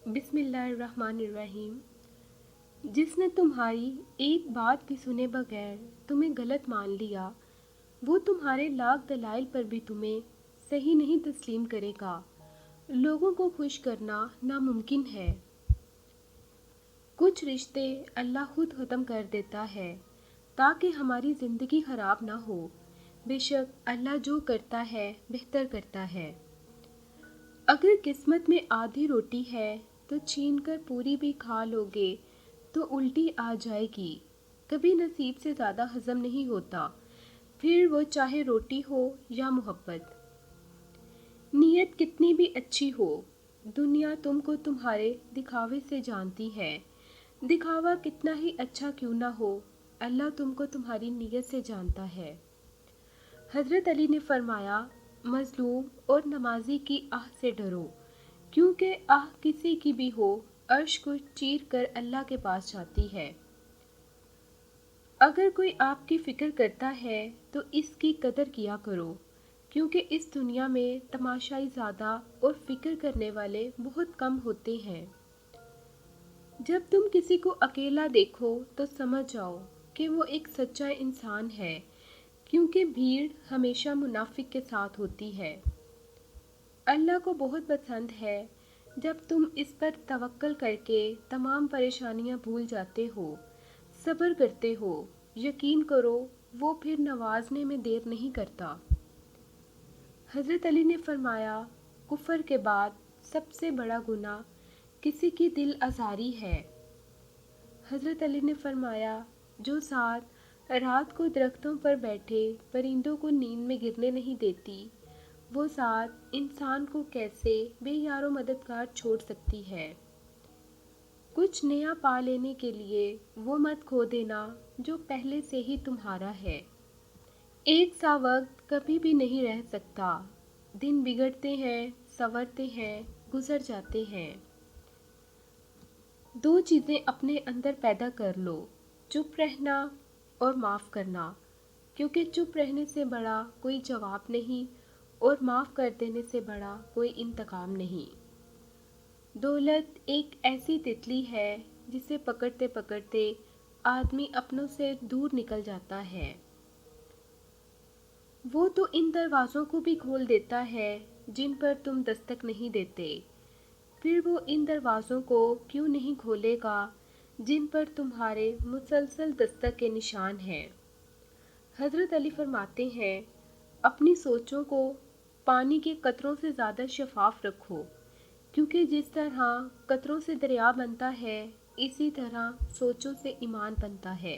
बिस्मिल्लाहिर्रहमानिर्रहीम। जिसने तुम्हारी एक बात भी सुने बगैर तुम्हें गलत मान लिया, वो तुम्हारे लाख दलाइल पर भी तुम्हें सही नहीं तस्लीम करेगा। लोगों को खुश करना नामुमकिन है। कुछ रिश्ते अल्लाह खुद ख़त्म कर देता है ताकि हमारी ज़िंदगी ख़राब ना हो। बेशक अल्लाह जो करता है बेहतर करता है। अगर किस्मत में आधी रोटी है तो छीन कर पूरी भी खा लोगे तो उल्टी आ जाएगी। कभी नसीब से ज़्यादा हज़म नहीं होता, फिर वो चाहे रोटी हो या मोहब्बत। नीयत कितनी भी अच्छी हो, दुनिया तुमको तुम्हारे दिखावे से जानती है। दिखावा कितना ही अच्छा क्यों ना हो, अल्लाह तुमको तुम्हारी नीयत से जानता है। हज़रत अली ने फरमाया, मज़लूम और नमाजी की आह से डरो, क्योंकि आह किसी की भी हो अर्श को चीर कर अल्लाह के पास जाती है। अगर कोई आपकी फ़िक्र करता है तो इसकी कदर किया करो, क्योंकि इस दुनिया में तमाशाई ज़्यादा और फ़िक्र करने वाले बहुत कम होते हैं। जब तुम किसी को अकेला देखो तो समझ जाओ कि वो एक सच्चा इंसान है, क्योंकि भीड़ हमेशा मुनाफिक के साथ होती है। अल्लाह को बहुत पसंद है जब तुम इस पर तवक्कल करके तमाम परेशानियां भूल जाते हो, सब्र करते हो। यकीन करो वो फिर नवाजने में देर नहीं करता। हज़रत अली ने फरमाया, कुफर के बाद सबसे बड़ा गुनाह किसी की दिल आज़ारी है। हज़रत अली ने फरमाया, जो साथ रात को दरख्तों पर बैठे परिंदों को नींद में गिरने नहीं देती, वो साथ इंसान को कैसे बेयारो मददगार छोड़ सकती है। कुछ नया पा लेने के लिए वो मत खो देना जो पहले से ही तुम्हारा है। एक सा वक्त कभी भी नहीं रह सकता। दिन बिगड़ते हैं, संवरते हैं, गुजर जाते हैं। दो चीज़ें अपने अंदर पैदा कर लो, चुप रहना और माफ़ करना, क्योंकि चुप रहने से बड़ा कोई जवाब नहीं और माफ़ कर देने से बड़ा कोई इंतकाम नहीं। दौलत एक ऐसी तितली है जिसे पकड़ते पकड़ते आदमी अपनों से दूर निकल जाता है। वो तो इन दरवाज़ों को भी खोल देता है जिन पर तुम दस्तक नहीं देते। फिर वो इन दरवाज़ों को क्यों नहीं खोलेगा जिन पर तुम्हारे मुसलसल दस्तक के निशान हैं। हज़रत अली फरमाते हैं, अपनी सोचों को पानी के कतरों से ज़्यादा शफाफ रखो, क्योंकि जिस तरह कतरों से दरिया बनता है, इसी तरह सोचों से ईमान बनता है।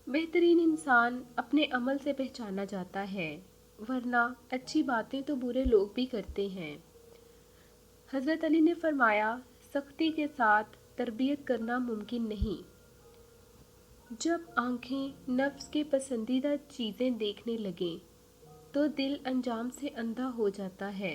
बेहतरीन इंसान अपने अमल से पहचाना जाता है, वरना अच्छी बातें तो बुरे लोग भी करते हैं। हज़रत अली ने फरमाया, सख्ती के साथ तरबियत करना मुमकिन नहीं। जब आँखें नफ्स के पसंदीदा चीज़ें देखने लगें तो दिल अंजाम से अंधा हो जाता है।